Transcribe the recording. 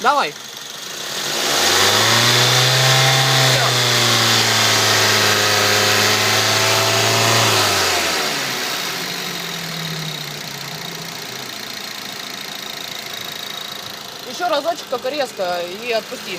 Давай. Всё. Еще разочек, только резко, и отпусти.